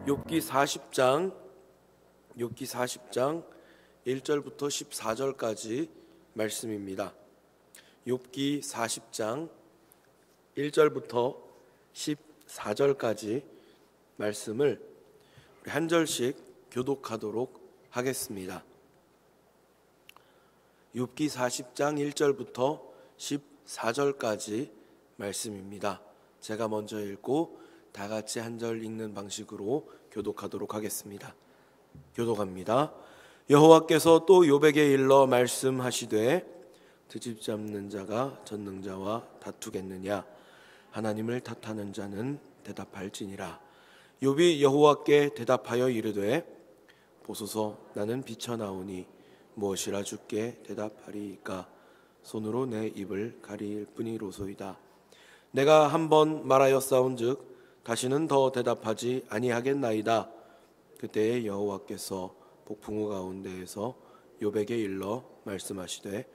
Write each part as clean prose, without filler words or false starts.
욥기 40장 1절부터 14절까지 말씀입니다. 욥기 40장 1절부터 14절까지 말씀을 우리 한 절씩 교독하도록 하겠습니다. 욥기 40장 1절부터 14절까지 말씀입니다. 제가 먼저 읽고 다 같이 한 절 읽는 방식으로 교독하도록 하겠습니다. 교독합니다. 여호와께서 또 욥에게 일러 말씀하시되 트집 잡는 자가 전능자와 다투겠느냐? 하나님을 탓하는 자는 대답할지니라. 욥이 여호와께 대답하여 이르되 보소서, 나는 비쳐나오니 무엇이라 주께 대답하리이까? 손으로 내 입을 가리일 뿐이로소이다. 내가 한번 말하였사온즉 다시는 더 대답하지 아니하겠나이다. 그때에 여호와께서 폭풍우 가운데에서 욥에게 일러 말씀하시되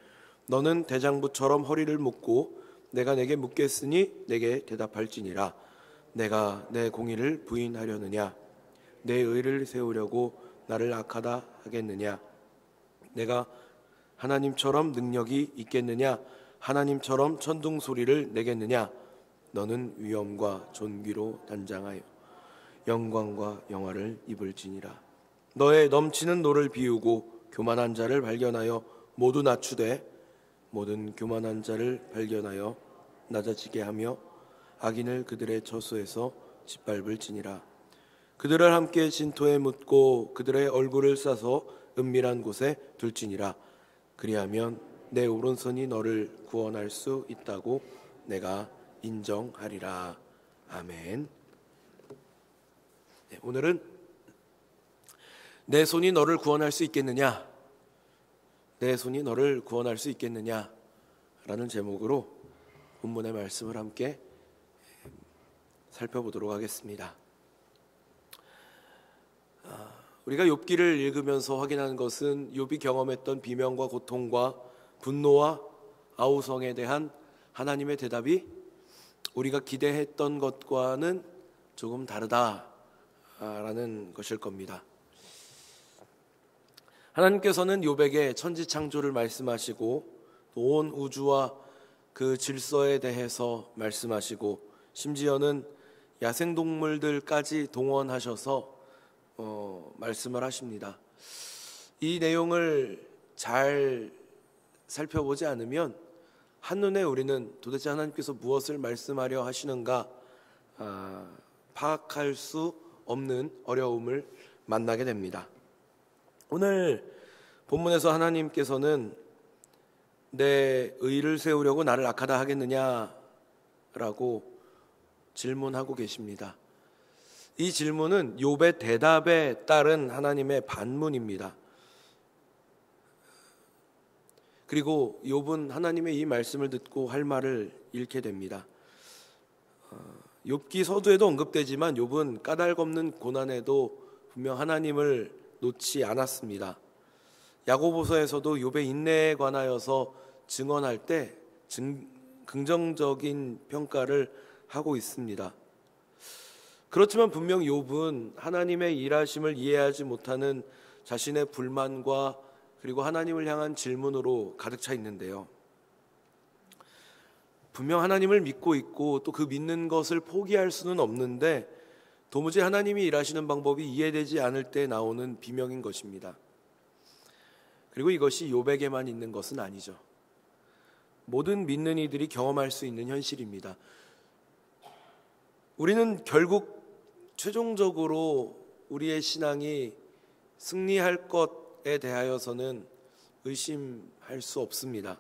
너는 대장부처럼 허리를 묶고 내가 내게 묻겠으니 내게 대답할지니라. 내가 내 공의를 부인하려느냐? 내 의를 세우려고 나를 악하다 하겠느냐? 내가 하나님처럼 능력이 있겠느냐? 하나님처럼 천둥 소리를 내겠느냐? 너는 위엄과 존귀로 단장하여 영광과 영화를 입을지니라. 너의 넘치는 노를 비우고 교만한 자를 발견하여 모두 낮추되 모든 교만한 자를 발견하여 낮아지게 하며 악인을 그들의 처소에서 짓밟을지니라. 그들을 함께 진토에 묻고 그들의 얼굴을 싸서 은밀한 곳에 둘지니라. 그리하면 내 오른손이 너를 구원할 수 있다고 내가 인정하리라. 아멘. 네, 오늘은 내 손이 너를 구원할 수 있겠느냐? 내 손이 너를 구원할 수 있겠느냐? 라는 제목으로 본문의 말씀을 함께 살펴보도록 하겠습니다. 우리가 욥기를 읽으면서 확인한 것은 욥이 경험했던 비명과 고통과 분노와 아우성에 대한 하나님의 대답이 우리가 기대했던 것과는 조금 다르다라는 것일 겁니다. 하나님께서는 욥에게 천지창조를 말씀하시고 온 우주와 그 질서에 대해서 말씀하시고 심지어는 야생동물들까지 동원하셔서 말씀을 하십니다. 이 내용을 잘 살펴보지 않으면 한눈에 우리는 도대체 하나님께서 무엇을 말씀하려 하시는가 파악할 수 없는 어려움을 만나게 됩니다. 오늘 본문에서 하나님께서는 내 의를 세우려고 나를 악하다 하겠느냐라고 질문하고 계십니다. 이 질문은 욥의 대답에 따른 하나님의 반문입니다. 그리고 욥은 하나님의 이 말씀을 듣고 할 말을 잃게 됩니다. 욥기 서두에도 언급되지만 욥은 까닭없는 고난에도 분명 하나님을 놓지 않았습니다. 야고보서에서도 욥의 인내에 관하여서 증언할 때 긍정적인 평가를 하고 있습니다. 그렇지만 분명 욥은 하나님의 일하심을 이해하지 못하는 자신의 불만과 그리고 하나님을 향한 질문으로 가득 차 있는데요. 분명 하나님을 믿고 있고 또 그 믿는 것을 포기할 수는 없는데 도무지 하나님이 일하시는 방법이 이해되지 않을 때 나오는 비명인 것입니다. 그리고 이것이 욥에게만 있는 것은 아니죠. 모든 믿는 이들이 경험할 수 있는 현실입니다. 우리는 결국 최종적으로 우리의 신앙이 승리할 것에 대하여서는 의심할 수 없습니다.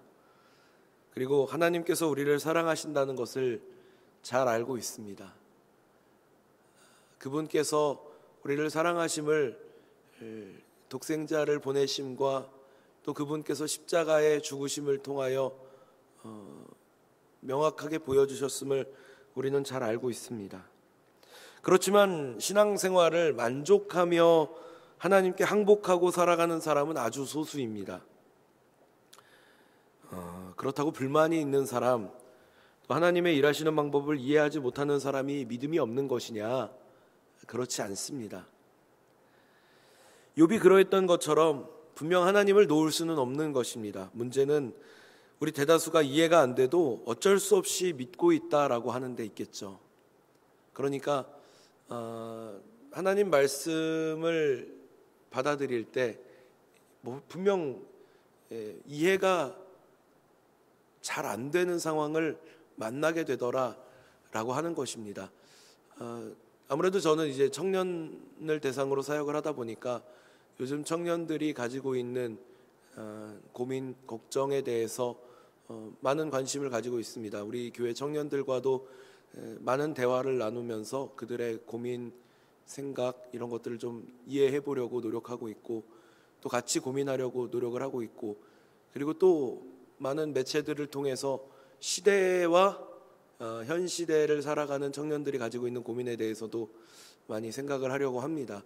그리고 하나님께서 우리를 사랑하신다는 것을 잘 알고 있습니다. 그분께서 우리를 사랑하심을 독생자를 보내심과 또 그분께서 십자가의 죽으심을 통하여 명확하게 보여주셨음을 우리는 잘 알고 있습니다. 그렇지만 신앙생활을 만족하며 하나님께 항복하고 살아가는 사람은 아주 소수입니다. 그렇다고 불만이 있는 사람, 또 하나님의 일하시는 방법을 이해하지 못하는 사람이 믿음이 없는 것이냐? 그렇지 않습니다. 욥이 그러했던 것처럼 분명 하나님을 놓을 수는 없는 것입니다. 문제는 우리 대다수가 이해가 안 돼도 어쩔 수 없이 믿고 있다라고 하는 데 있겠죠. 그러니까 하나님 말씀을 받아들일 때 분명 이해가 잘 안 되는 상황을 만나게 되더라라고 하는 것입니다. 아무래도 저는 이제 청년을 대상으로 사역을 하다 보니까 요즘 청년들이 가지고 있는 고민, 걱정에 대해서 많은 관심을 가지고 있습니다. 우리 교회 청년들과도 많은 대화를 나누면서 그들의 고민, 생각 이런 것들을 좀 이해해 보려고 노력하고 있고, 또 같이 고민하려고 노력을 하고 있고, 그리고 또 많은 매체들을 통해서 시대와 현 시대를 살아가는 청년들이 가지고 있는 고민에 대해서도 많이 생각을 하려고 합니다.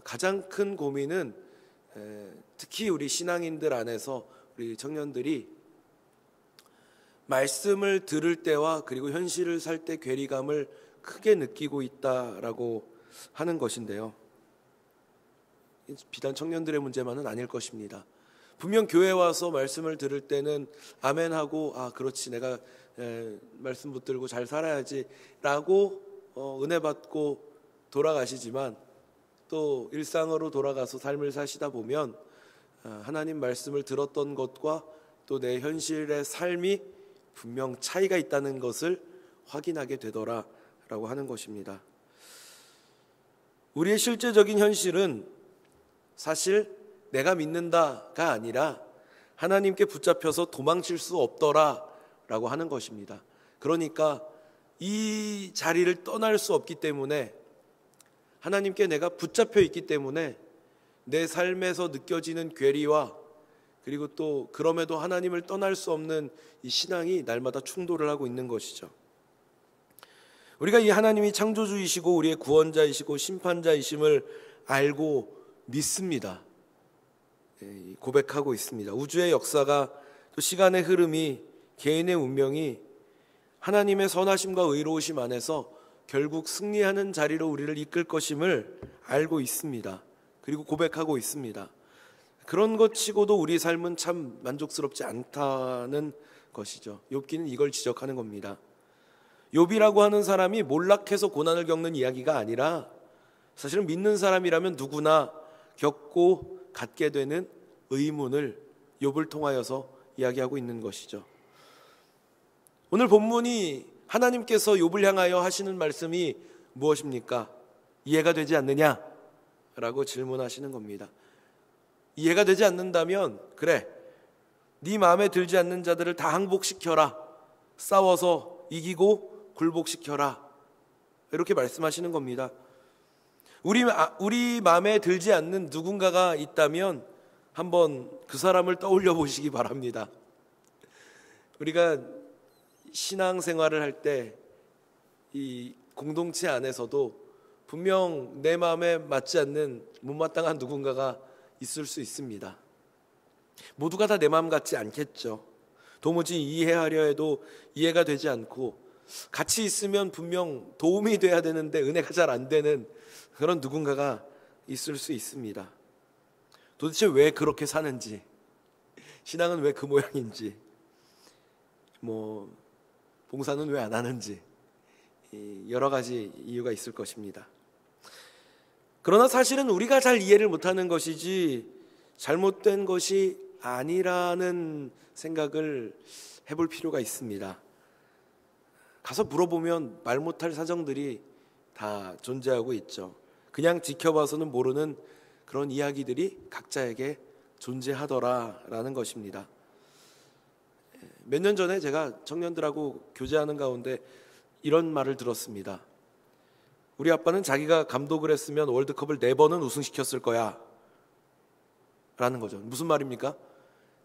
가장 큰 고민은 특히 우리 신앙인들 안에서 우리 청년들이 말씀을 들을 때와 그리고 현실을 살 때 괴리감을 크게 느끼고 있다라고 하는 것인데요. 비단 청년들의 문제만은 아닐 것입니다. 분명 교회 와서 말씀을 들을 때는 아멘하고 그렇지 내가 말씀 붙들고 잘 살아야지 라고 은혜 받고 돌아가시지만, 또 일상으로 돌아가서 삶을 사시다 보면 하나님 말씀을 들었던 것과 또 내 현실의 삶이 분명 차이가 있다는 것을 확인하게 되더라라고 하는 것입니다. 우리의 실제적인 현실은 사실 내가 믿는다가 아니라 하나님께 붙잡혀서 도망칠 수 없더라라고 하는 것입니다. 그러니까 이 자리를 떠날 수 없기 때문에, 하나님께 내가 붙잡혀 있기 때문에 내 삶에서 느껴지는 괴리와 그리고 또 그럼에도 하나님을 떠날 수 없는 이 신앙이 날마다 충돌을 하고 있는 것이죠. 우리가 이 하나님이 창조주이시고 우리의 구원자이시고 심판자이심을 알고 믿습니다. 고백하고 있습니다. 우주의 역사가, 또 시간의 흐름이, 개인의 운명이 하나님의 선하심과 의로우심 안에서 결국 승리하는 자리로 우리를 이끌 것임을 알고 있습니다. 그리고 고백하고 있습니다. 그런 것 치고도 우리 삶은 참 만족스럽지 않다는 것이죠. 욥기는 이걸 지적하는 겁니다. 욥이라고 하는 사람이 몰락해서 고난을 겪는 이야기가 아니라, 사실은 믿는 사람이라면 누구나 겪고 갖게 되는 의문을 욥을 통하여서 이야기하고 있는 것이죠. 오늘 본문이 하나님께서 욥을 향하여 하시는 말씀이 무엇입니까? 이해가 되지 않느냐? 라고 질문하시는 겁니다. 이해가 되지 않는다면 그래, 네 마음에 들지 않는 자들을 다 항복시켜라. 싸워서 이기고 굴복시켜라. 이렇게 말씀하시는 겁니다. 우리 마음에 들지 않는 누군가가 있다면 한번 그 사람을 떠올려 보시기 바랍니다. 우리가 신앙생활을 할 때 이 공동체 안에서도 분명 내 마음에 맞지 않는 못마땅한 누군가가 있을 수 있습니다. 모두가 다 내 마음 같지 않겠죠. 도무지 이해하려 해도 이해가 되지 않고, 같이 있으면 분명 도움이 돼야 되는데 은혜가 잘 안 되는 그런 누군가가 있을 수 있습니다. 도대체 왜 그렇게 사는지, 신앙은 왜 그 모양인지, 봉사는 왜 안 하는지, 여러 가지 이유가 있을 것입니다. 그러나 사실은 우리가 잘 이해를 못하는 것이지 잘못된 것이 아니라는 생각을 해볼 필요가 있습니다. 가서 물어보면 말 못할 사정들이 다 존재하고 있죠. 그냥 지켜봐서는 모르는 그런 이야기들이 각자에게 존재하더라라는 것입니다. 몇 년 전에 제가 청년들하고 교제하는 가운데 이런 말을 들었습니다. 우리 아빠는 자기가 감독을 했으면 월드컵을 4번은 우승시켰을 거야 라는 거죠. 무슨 말입니까?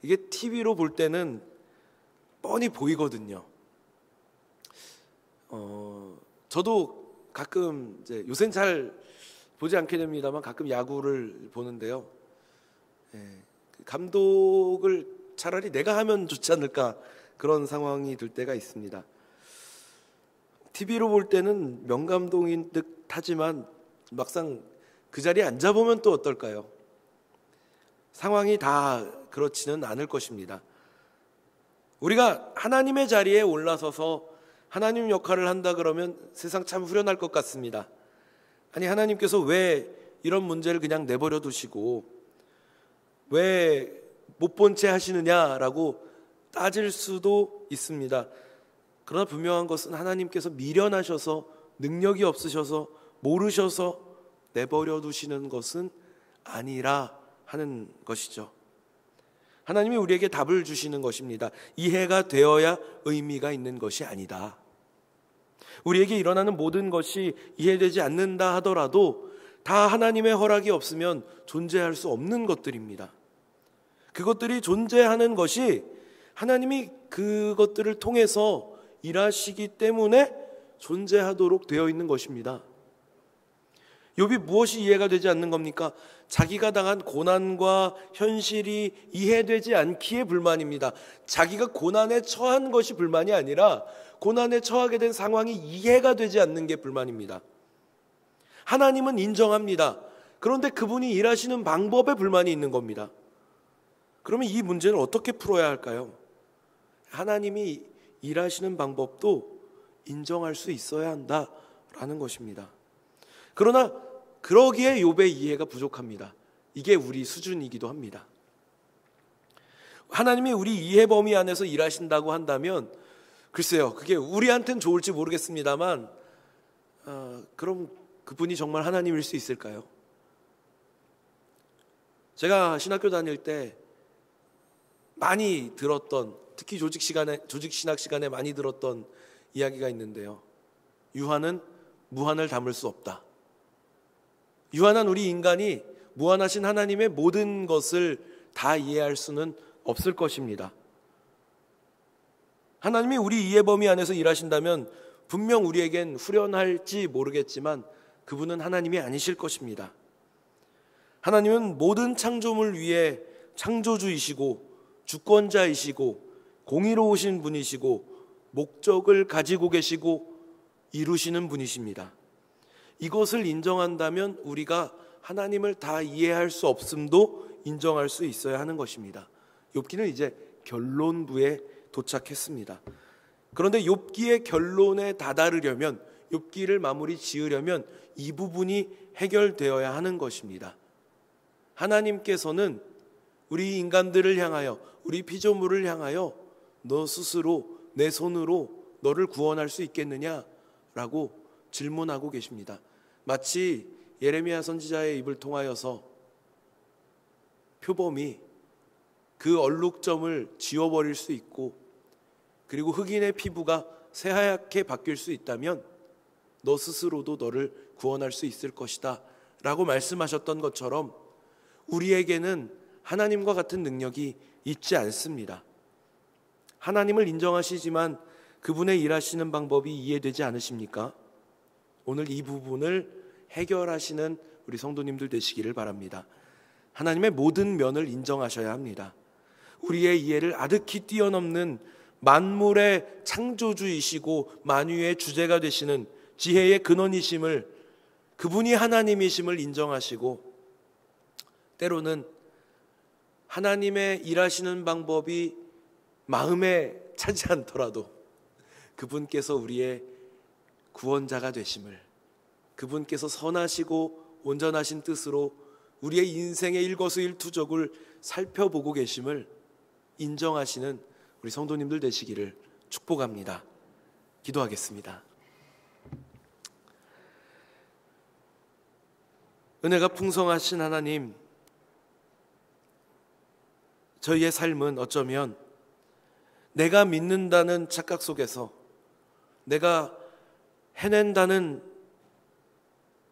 이게 TV로 볼 때는 뻔히 보이거든요. 저도 가끔 이제 요새는 잘 보지 않게 됩니다만 가끔 야구를 보는데요. 감독을 차라리 내가 하면 좋지 않을까, 그런 상황이 들 때가 있습니다. TV로 볼 때는 명감독인 듯 하지만 막상 그 자리에 앉아보면 또 어떨까요? 상황이 다 그렇지는 않을 것입니다. 우리가 하나님의 자리에 올라서서 하나님 역할을 한다 그러면 세상 참 후련할 것 같습니다. 아니, 하나님께서 왜 이런 문제를 그냥 내버려 두시고 왜 못 본 채 하시느냐라고 따질 수도 있습니다. 그러나 분명한 것은 하나님께서 미련하셔서 능력이 없으셔서 모르셔서 내버려 두시는 것은 아니라 하는 것이죠. 하나님이 우리에게 답을 주시는 것입니다. 이해가 되어야 의미가 있는 것이 아니다. 우리에게 일어나는 모든 것이 이해되지 않는다 하더라도 다 하나님의 허락이 없으면 존재할 수 없는 것들입니다. 그것들이 존재하는 것이 하나님이 그것들을 통해서 일하시기 때문에 존재하도록 되어 있는 것입니다. 욥이 무엇이 이해가 되지 않는 겁니까? 자기가 당한 고난과 현실이 이해되지 않기에 불만입니다. 자기가 고난에 처한 것이 불만이 아니라 고난에 처하게 된 상황이 이해가 되지 않는 게 불만입니다. 하나님은 인정합니다. 그런데 그분이 일하시는 방법에 불만이 있는 겁니다. 그러면 이 문제는 어떻게 풀어야 할까요? 하나님이 일하시는 방법도 인정할 수 있어야 한다라는 것입니다. 그러나 그러기에 욥의 이해가 부족합니다. 이게 우리 수준이기도 합니다. 하나님이 우리 이해 범위 안에서 일하신다고 한다면 글쎄요, 그게 우리한테는 좋을지 모르겠습니다만 그럼 그분이 정말 하나님일 수 있을까요? 제가 신학교 다닐 때 많이 들었던, 특히 조직신학 시간에 많이 들었던 이야기가 있는데요. 유한은 무한을 담을 수 없다. 유한한 우리 인간이 무한하신 하나님의 모든 것을 다 이해할 수는 없을 것입니다. 하나님이 우리 이해 범위 안에서 일하신다면 분명 우리에겐 후련할지 모르겠지만 그분은 하나님이 아니실 것입니다. 하나님은 모든 창조물 위에 창조주이시고 주권자이시고 공의로우신 분이시고 목적을 가지고 계시고 이루시는 분이십니다. 이것을 인정한다면 우리가 하나님을 다 이해할 수 없음도 인정할 수 있어야 하는 것입니다. 욥기는 이제 결론부에 도착했습니다. 그런데 욥기의 결론에 다다르려면, 욥기를 마무리 지으려면 이 부분이 해결되어야 하는 것입니다. 하나님께서는 우리 인간들을 향하여, 우리 피조물을 향하여 너 스스로 내 손으로 너를 구원할 수 있겠느냐라고 질문하고 계십니다. 마치 예레미야 선지자의 입을 통하여서 표범이 그 얼룩점을 지워버릴 수 있고 그리고 흑인의 피부가 새하얗게 바뀔 수 있다면 너 스스로도 너를 구원할 수 있을 것이다 라고 말씀하셨던 것처럼 우리에게는 하나님과 같은 능력이 있지 않습니다. 하나님을 인정하시지만 그분의 일하시는 방법이 이해되지 않으십니까? 오늘 이 부분을 해결하시는 우리 성도님들 되시기를 바랍니다. 하나님의 모든 면을 인정하셔야 합니다. 우리의 이해를 아득히 뛰어넘는 만물의 창조주이시고 만유의 주제가 되시는 지혜의 근원이심을, 그분이 하나님이심을 인정하시고 때로는 하나님의 일하시는 방법이 마음에 차지 않더라도 그분께서 우리의 구원자가 되심을, 그분께서 선하시고 온전하신 뜻으로 우리의 인생의 일거수일투족을 살펴보고 계심을 인정하시는 우리 성도님들 되시기를 축복합니다. 기도하겠습니다. 은혜가 풍성하신 하나님, 저희의 삶은 어쩌면 내가 믿는다는 착각 속에서, 내가 해낸다는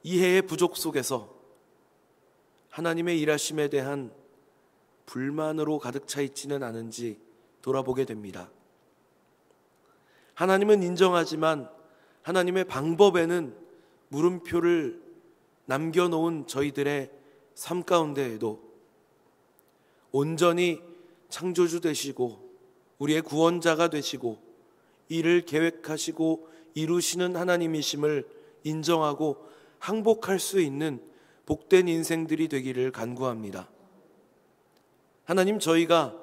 이해의 부족 속에서 하나님의 일하심에 대한 불만으로 가득 차 있지는 않은지 돌아보게 됩니다. 하나님은 인정하지만 하나님의 방법에는 물음표를 남겨놓은 저희들의 삶 가운데에도 온전히 창조주 되시고 우리의 구원자가 되시고 이를 계획하시고 이루시는 하나님이심을 인정하고 항복할 수 있는 복된 인생들이 되기를 간구합니다. 하나님, 저희가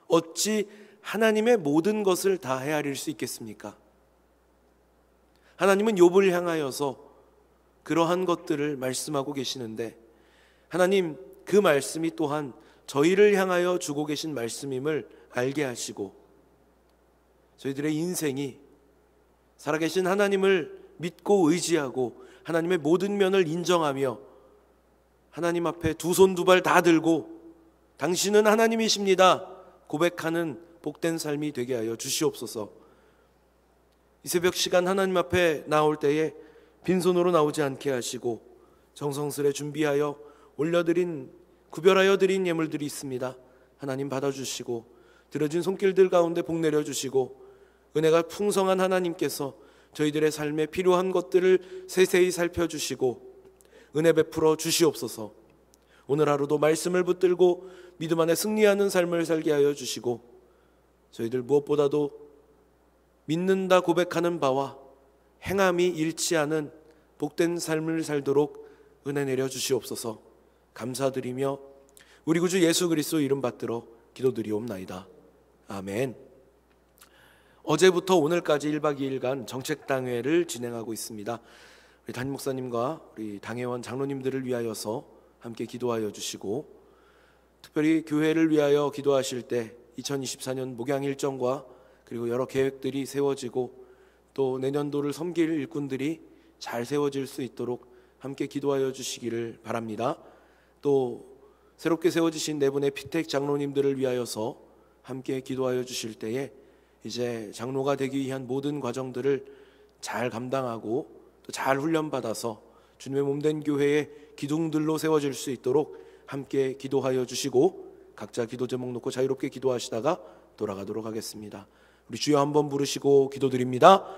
어찌 하나님의 모든 것을 다 헤아릴 수 있겠습니까? 하나님은 욥을 향하여서 그러한 것들을 말씀하고 계시는데, 하나님, 그 말씀이 또한 저희를 향하여 주고 계신 말씀임을 알게 하시고, 저희들의 인생이 살아계신 하나님을 믿고 의지하고 하나님의 모든 면을 인정하며 하나님 앞에 두 손 두 발 다 들고 당신은 하나님이십니다 고백하는 복된 삶이 되게 하여 주시옵소서. 이 새벽 시간 하나님 앞에 나올 때에 빈손으로 나오지 않게 하시고 정성스레 준비하여 구별하여 드린 예물들이 있습니다. 하나님 받아주시고 들어진 손길들 가운데 복 내려주시고 은혜가 풍성한 하나님께서 저희들의 삶에 필요한 것들을 세세히 살펴주시고 은혜 베풀어 주시옵소서. 오늘 하루도 말씀을 붙들고 믿음 안에 승리하는 삶을 살게 하여 주시고 저희들 무엇보다도 믿는다 고백하는 바와 행함이 일치하는 복된 삶을 살도록 은혜 내려 주시옵소서. 감사드리며 우리 구주 예수 그리스도 이름 받들어 기도드리옵나이다. 아멘. 어제부터 오늘까지 1박 2일간 정책당회를 진행하고 있습니다. 우리 담임 목사님과 우리 당회원 장로님들을 위하여서 함께 기도하여 주시고, 특별히 교회를 위하여 기도하실 때 2024년 목양 일정과 그리고 여러 계획들이 세워지고 또 내년도를 섬길 일꾼들이 잘 세워질 수 있도록 함께 기도하여 주시기를 바랍니다. 또 새롭게 세워지신 네 분의 피택 장로님들을 위하여서 함께 기도하여 주실 때에 이제 장로가 되기 위한 모든 과정들을 잘 감당하고 또 잘 훈련받아서 주님의 몸된 교회의 기둥들로 세워질 수 있도록 함께 기도하여 주시고, 각자 기도 제목 놓고 자유롭게 기도하시다가 돌아가도록 하겠습니다. 우리 주여 한번 부르시고 기도드립니다.